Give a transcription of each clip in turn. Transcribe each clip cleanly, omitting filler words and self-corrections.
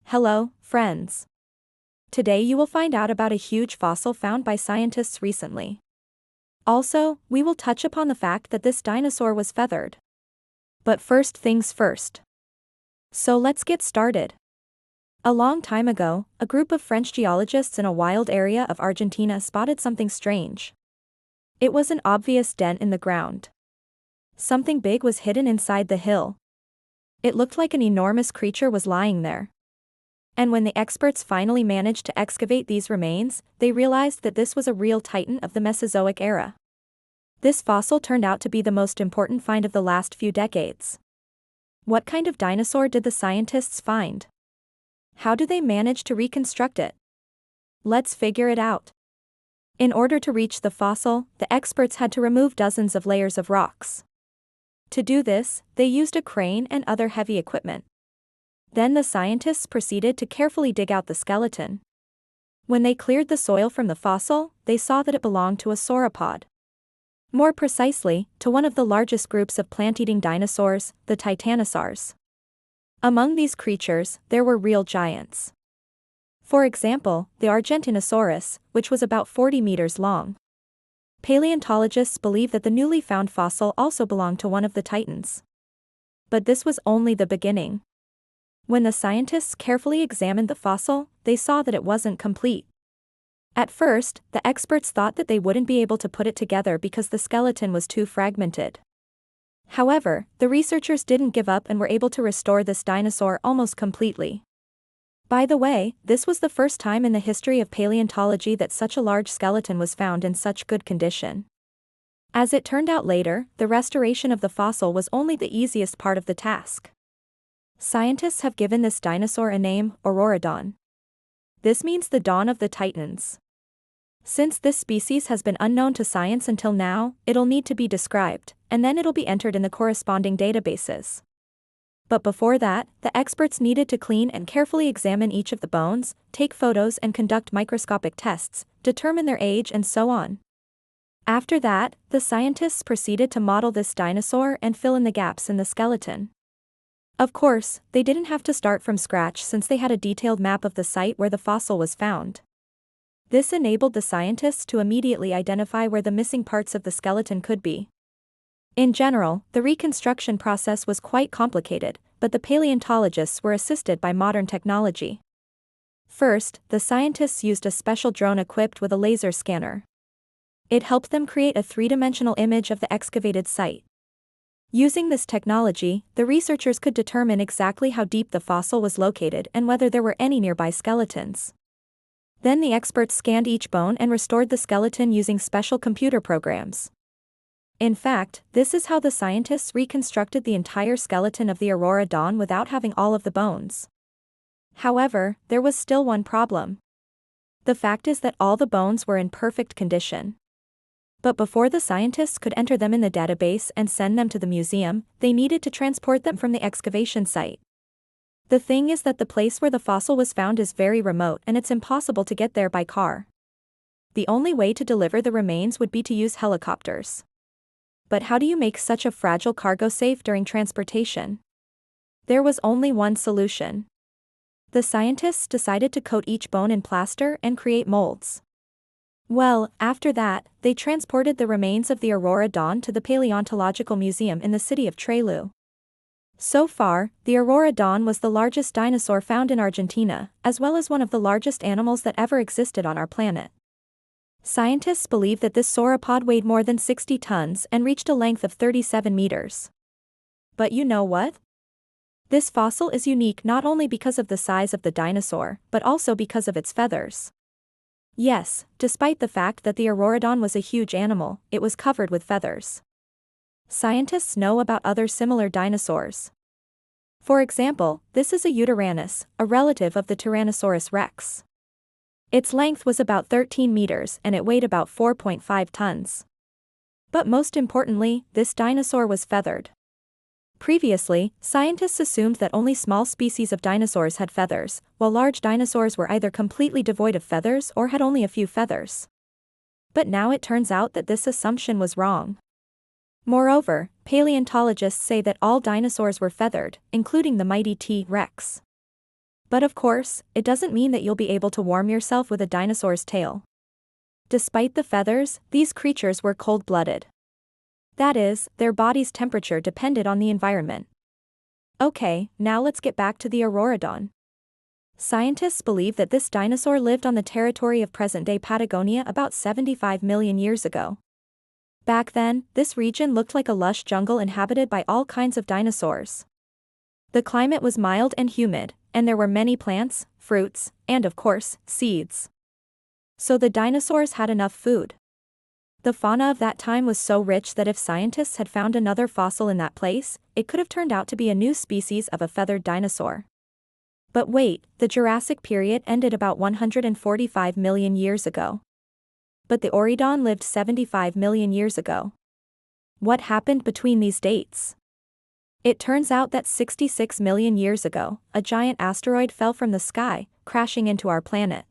Hello, friends. Today you will find out about a huge fossil found by scientists recently. Also, we will touch upon the fact that this dinosaur was feathered. But first things first. So let's get started. A long time ago, a group of French geologists in a wild area of Argentina spotted something strange. It was an obvious dent in the ground. Something big was hidden inside the hill. It looked like an enormous creature was lying there. And when the experts finally managed to excavate these remains, they realized that this was a real titan of the Mesozoic era. This fossil turned out to be the most important find of the last few decades. What kind of dinosaur did the scientists find? How do they manage to reconstruct it? Let's figure it out. In order to reach the fossil, the experts had to remove dozens of layers of rocks. To do this, they used a crane and other heavy equipment. Then the scientists proceeded to carefully dig out the skeleton. When they cleared the soil from the fossil, they saw that it belonged to a sauropod. More precisely, to one of the largest groups of plant-eating dinosaurs, the titanosaurs. Among these creatures, there were real giants. For example, the Argentinosaurus, which was about 40 meters long. Paleontologists believe that the newly found fossil also belonged to one of the titans. But this was only the beginning. When the scientists carefully examined the fossil, they saw that it wasn't complete. At first, the experts thought that they wouldn't be able to put it together because the skeleton was too fragmented. However, the researchers didn't give up and were able to restore this dinosaur almost completely. By the way, this was the first time in the history of paleontology that such a large skeleton was found in such good condition. As it turned out later, the restoration of the fossil was only the easiest part of the task. Scientists have given this dinosaur a name, Aurorodon. This means the dawn of the titans. Since this species has been unknown to science until now, it'll need to be described, and then it'll be entered in the corresponding databases. But before that, the experts needed to clean and carefully examine each of the bones, take photos and conduct microscopic tests, determine their age and so on. After that, the scientists proceeded to model this dinosaur and fill in the gaps in the skeleton. Of course, they didn't have to start from scratch since they had a detailed map of the site where the fossil was found. This enabled the scientists to immediately identify where the missing parts of the skeleton could be. In general, the reconstruction process was quite complicated, but the paleontologists were assisted by modern technology. First, the scientists used a special drone equipped with a laser scanner. It helped them create a three-dimensional image of the excavated site. Using this technology, the researchers could determine exactly how deep the fossil was located and whether there were any nearby skeletons. Then the experts scanned each bone and restored the skeleton using special computer programs. In fact, this is how the scientists reconstructed the entire skeleton of the Aurorodon without having all of the bones. However, there was still one problem. The fact is that all the bones were in perfect condition. But before the scientists could enter them in the database and send them to the museum, they needed to transport them from the excavation site. The thing is that the place where the fossil was found is very remote and it's impossible to get there by car. The only way to deliver the remains would be to use helicopters. But how do you make such a fragile cargo safe during transportation? There was only one solution. The scientists decided to coat each bone in plaster and create molds. Well, after that, they transported the remains of the Aurorodon to the Paleontological Museum in the city of Trelew. So far, the Aurorodon was the largest dinosaur found in Argentina, as well as one of the largest animals that ever existed on our planet. Scientists believe that this sauropod weighed more than 60 tons and reached a length of 37 meters. But you know what? This fossil is unique not only because of the size of the dinosaur, but also because of its feathers. Yes, despite the fact that the Aurorodon was a huge animal, it was covered with feathers. Scientists know about other similar dinosaurs. For example, this is a Utaranus, a relative of the Tyrannosaurus rex. Its length was about 13 meters and it weighed about 4.5 tons. But most importantly, this dinosaur was feathered. Previously, scientists assumed that only small species of dinosaurs had feathers, while large dinosaurs were either completely devoid of feathers or had only a few feathers. But now it turns out that this assumption was wrong. Moreover, paleontologists say that all dinosaurs were feathered, including the mighty T. rex. But of course, it doesn't mean that you'll be able to warm yourself with a dinosaur's tail. Despite the feathers, these creatures were cold-blooded. That is, their body's temperature depended on the environment. Okay, now let's get back to the Aurorodon. Scientists believe that this dinosaur lived on the territory of present-day Patagonia about 75 million years ago. Back then, this region looked like a lush jungle inhabited by all kinds of dinosaurs. The climate was mild and humid, and there were many plants, fruits, and of course, seeds. So the dinosaurs had enough food. The fauna of that time was so rich that if scientists had found another fossil in that place, it could have turned out to be a new species of a feathered dinosaur. But wait, the Jurassic period ended about 145 million years ago. But the Aurorodon lived 75 million years ago. What happened between these dates? It turns out that 66 million years ago, a giant asteroid fell from the sky, crashing into our planet.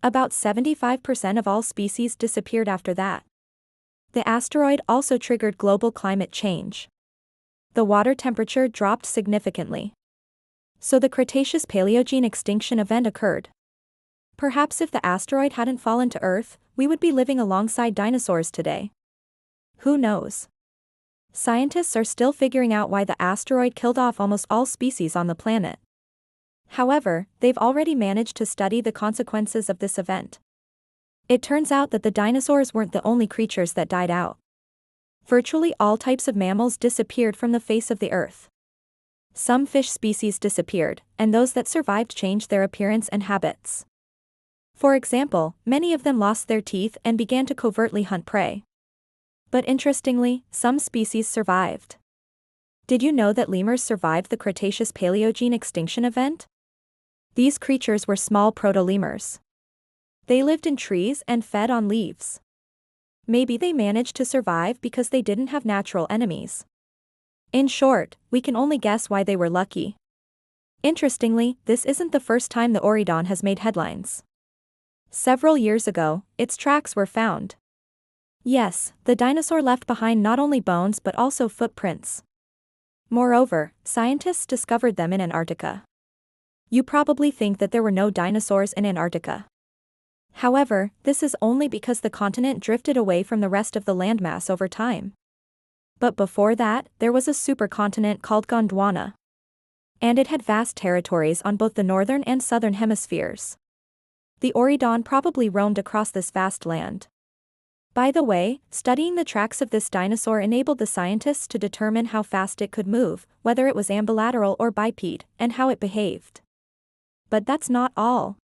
About 75% of all species disappeared after that. The asteroid also triggered global climate change. The water temperature dropped significantly. So the Cretaceous-Paleogene extinction event occurred. Perhaps if the asteroid hadn't fallen to Earth, we would be living alongside dinosaurs today. Who knows? Scientists are still figuring out why the asteroid killed off almost all species on the planet. However, they've already managed to study the consequences of this event. It turns out that the dinosaurs weren't the only creatures that died out. Virtually all types of mammals disappeared from the face of the Earth. Some fish species disappeared, and those that survived changed their appearance and habits. For example, many of them lost their teeth and began to covertly hunt prey. But interestingly, some species survived. Did you know that lemurs survived the Cretaceous-Paleogene extinction event? These creatures were small proto-lemurs. They lived in trees and fed on leaves. Maybe they managed to survive because they didn't have natural enemies. In short, we can only guess why they were lucky. Interestingly, this isn't the first time the Aurorodon has made headlines. Several years ago, its tracks were found. Yes, the dinosaur left behind not only bones but also footprints. Moreover, scientists discovered them in Antarctica. You probably think that there were no dinosaurs in Antarctica. However, this is only because the continent drifted away from the rest of the landmass over time. But before that, there was a supercontinent called Gondwana. And it had vast territories on both the northern and southern hemispheres. The Aurorodon probably roamed across this vast land. By the way, studying the tracks of this dinosaur enabled the scientists to determine how fast it could move, whether it was ambilateral or biped, and how it behaved. But that's not all.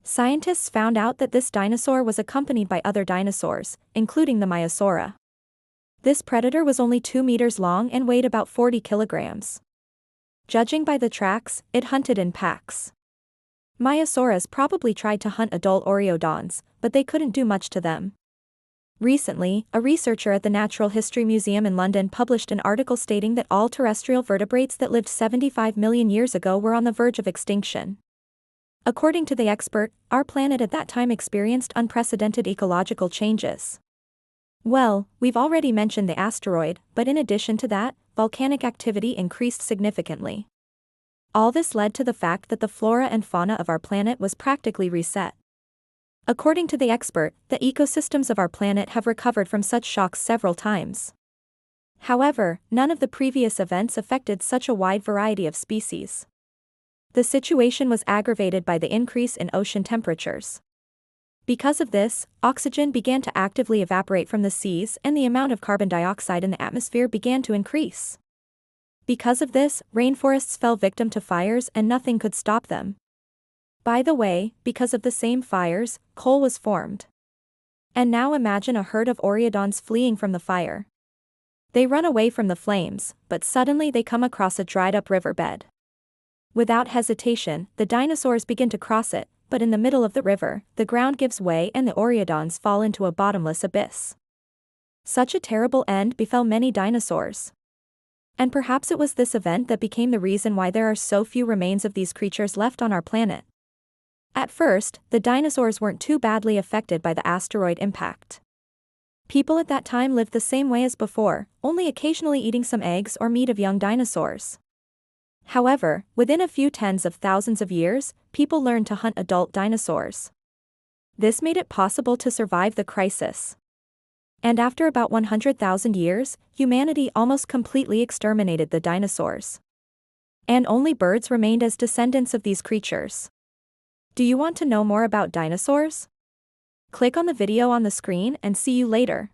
Scientists found out that this dinosaur was accompanied by other dinosaurs, including the Maiasaura. This predator was only 2 meters long and weighed about 40 kilograms. Judging by the tracks, it hunted in packs. Maiasauras probably tried to hunt adult Aurorodons, but they couldn't do much to them. Recently, a researcher at the Natural History Museum in London published an article stating that all terrestrial vertebrates that lived 75 million years ago were on the verge of extinction. According to the expert, our planet at that time experienced unprecedented ecological changes. Well, we've already mentioned the asteroid, but in addition to that, volcanic activity increased significantly. All this led to the fact that the flora and fauna of our planet was practically reset. According to the expert, the ecosystems of our planet have recovered from such shocks several times. However, none of the previous events affected such a wide variety of species. The situation was aggravated by the increase in ocean temperatures. Because of this, oxygen began to actively evaporate from the seas and the amount of carbon dioxide in the atmosphere began to increase. Because of this, rainforests fell victim to fires and nothing could stop them. By the way, because of the same fires, coal was formed. And now imagine a herd of Aurorodons fleeing from the fire. They run away from the flames, but suddenly they come across a dried-up riverbed. Without hesitation, the dinosaurs begin to cross it, but in the middle of the river, the ground gives way and the Aurorodons fall into a bottomless abyss. Such a terrible end befell many dinosaurs. And perhaps it was this event that became the reason why there are so few remains of these creatures left on our planet. At first, the dinosaurs weren't too badly affected by the asteroid impact. People at that time lived the same way as before, only occasionally eating some eggs or meat of young dinosaurs. However, within a few tens of thousands of years, people learned to hunt adult dinosaurs. This made it possible to survive the crisis. And after about 100,000 years, humanity almost completely exterminated the dinosaurs. And only birds remained as descendants of these creatures. Do you want to know more about dinosaurs? Click on the video on the screen and see you later.